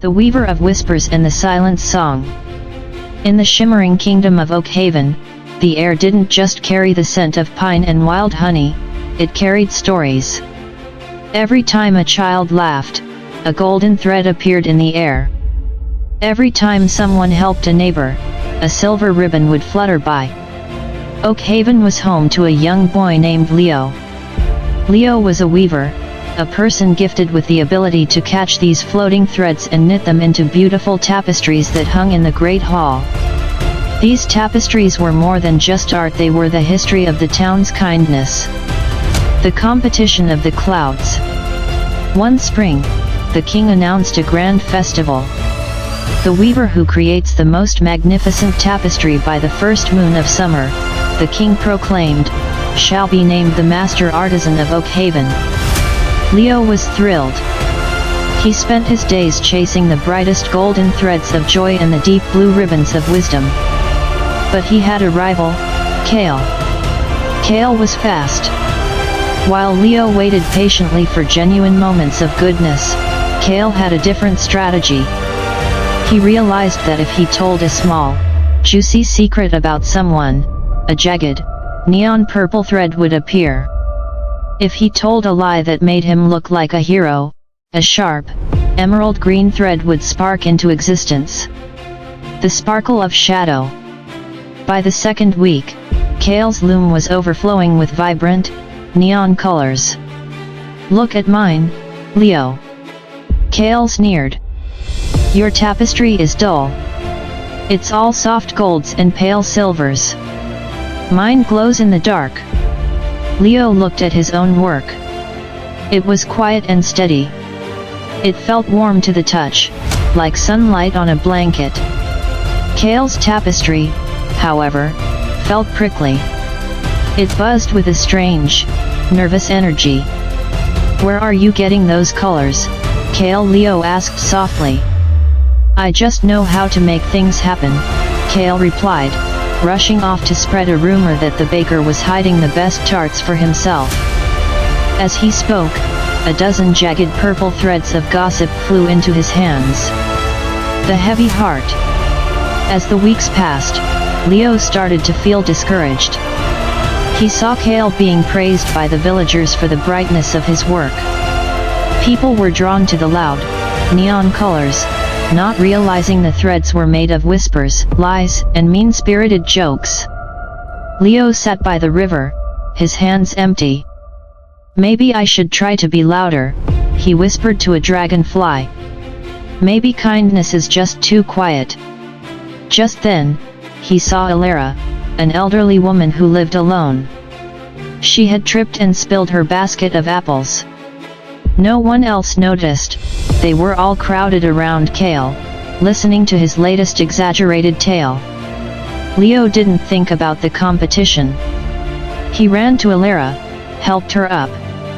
the weaver of whispers and the silent song. In the shimmering kingdom of Oakhaven, the air didn't just carry the scent of pine and wild honey, it carried stories. Every time a child laughed, a golden thread appeared in the air. Every time someone helped a neighbor, a silver ribbon would flutter by. Oakhaven was home to a young boy named Leo. Leo was a weaver, a person gifted with the ability to catch these floating threads and knit them into beautiful tapestries that hung in the Great Hall. These tapestries were more than just art, they were the history of the town's kindness. The competition of the clouds. One spring, the king announced a grand festival. The weaver who creates the most magnificent tapestry by the first moon of summer, the king proclaimed, shall be named the master artisan of Oakhaven. Leo was thrilled. He spent his days chasing the brightest golden threads of joy and the deep blue ribbons of wisdom. But he had a rival, Kale. Kale was fast. While Leo waited patiently for genuine moments of goodness, Kale had a different strategy. He realized that if he told a small, juicy secret about someone, a jagged, neon purple thread would appear. If he told a lie that made him look like a hero, a sharp, emerald green thread would spark into existence. The sparkle of shadow. By the second week, Kale's loom was overflowing with vibrant, neon colors. Look at mine, Leo. Kale sneered. Your tapestry is dull. It's all soft golds and pale silvers. Mine glows in the dark. Leo looked at his own work. It was quiet and steady. It felt warm to the touch, like sunlight on a blanket. Kale's tapestry, however, felt prickly. It buzzed with a strange, nervous energy. Where are you getting those colors? Leo asked softly. I just know how to make things happen, Kale replied, rushing off to spread a rumor that the baker was hiding the best tarts for himself. As he spoke, a dozen jagged purple threads of gossip flew into his hands. The heavy heart. As the weeks passed, Leo started to feel discouraged. He saw Kale being praised by the villagers for the brightness of his work. People were drawn to the loud, neon colors, not realizing the threads were made of whispers, lies, and mean-spirited jokes. Leo sat by the river, his hands empty. Maybe I should try to be louder, he whispered to a dragonfly. Maybe kindness is just too quiet. Just then, he saw Alara, an elderly woman who lived alone. She had tripped and spilled her basket of apples. No one else noticed. They were all crowded around Kale, listening to his latest exaggerated tale. Leo didn't think about the competition. He ran to Alara, helped her up,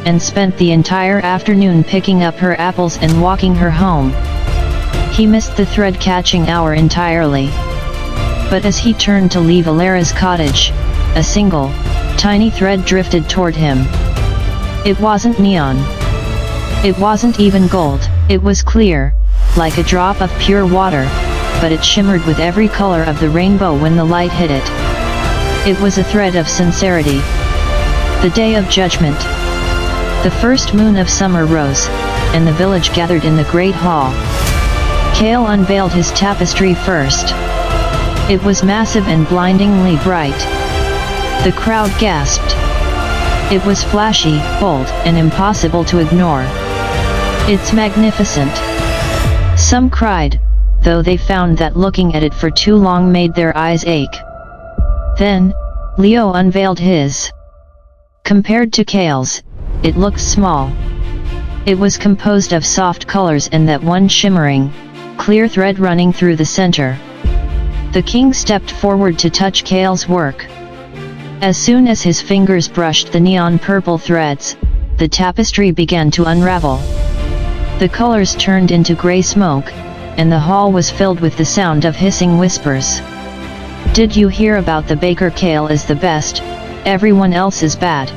and spent the entire afternoon picking up her apples and walking her home. He missed the thread-catching hour entirely. But as he turned to leave Alara's cottage, a single, tiny thread drifted toward him. It wasn't neon. It wasn't even gold. It was clear, like a drop of pure water, but it shimmered with every color of the rainbow when the light hit it. It was a thread of sincerity. The day of judgment. The first moon of summer rose, and the village gathered in the great hall. Kale unveiled his tapestry first. It was massive and blindingly bright. The crowd gasped. It was flashy, bold, and impossible to ignore. It's magnificent. Some cried, though they found that looking at it for too long made their eyes ache. Then, Leo unveiled his. Compared to Kale's, it looked small. It was composed of soft colors and that one shimmering, clear thread running through the center. The king stepped forward to touch Kale's work. As soon as his fingers brushed the neon purple threads, the tapestry began to unravel. The colors turned into gray smoke, and the hall was filled with the sound of hissing whispers. Did you hear about the baker? Kale is the best, everyone else is bad.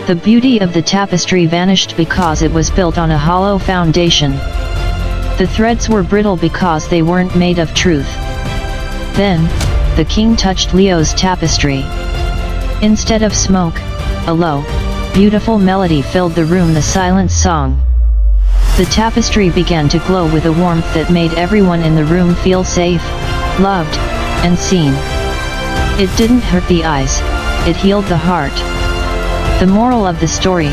The beauty of the tapestry vanished because it was built on a hollow foundation. The threads were brittle because they weren't made of truth. Then, the king touched Leo's tapestry. Instead of smoke, a low, beautiful melody filled the room, the silent song. The tapestry began to glow with a warmth that made everyone in the room feel safe, loved, and seen. It didn't hurt the eyes, it healed the heart. The moral of the story.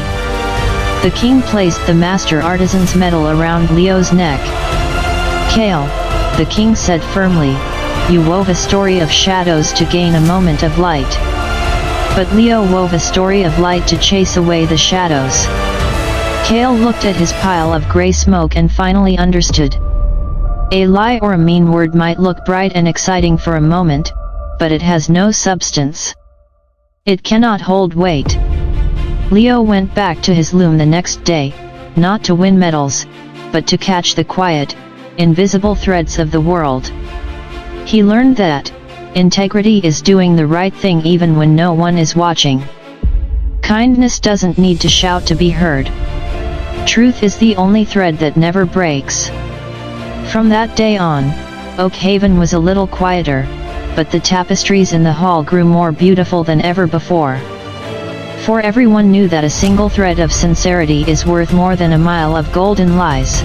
The king placed the master artisan's medal around Leo's neck. Kale, the king said firmly, you wove a story of shadows to gain a moment of light. But Leo wove a story of light to chase away the shadows. Kale looked at his pile of grey smoke and finally understood. A lie or a mean word might look bright and exciting for a moment, but it has no substance. It cannot hold weight. Leo went back to his loom the next day, not to win medals, but to catch the quiet, invisible threads of the world. He learned that integrity is doing the right thing even when no one is watching. Kindness doesn't need to shout to be heard. Truth is the only thread that never breaks. From that day on, Oakhaven was a little quieter, but the tapestries in the hall grew more beautiful than ever before. For everyone knew that a single thread of sincerity is worth more than a mile of golden lies.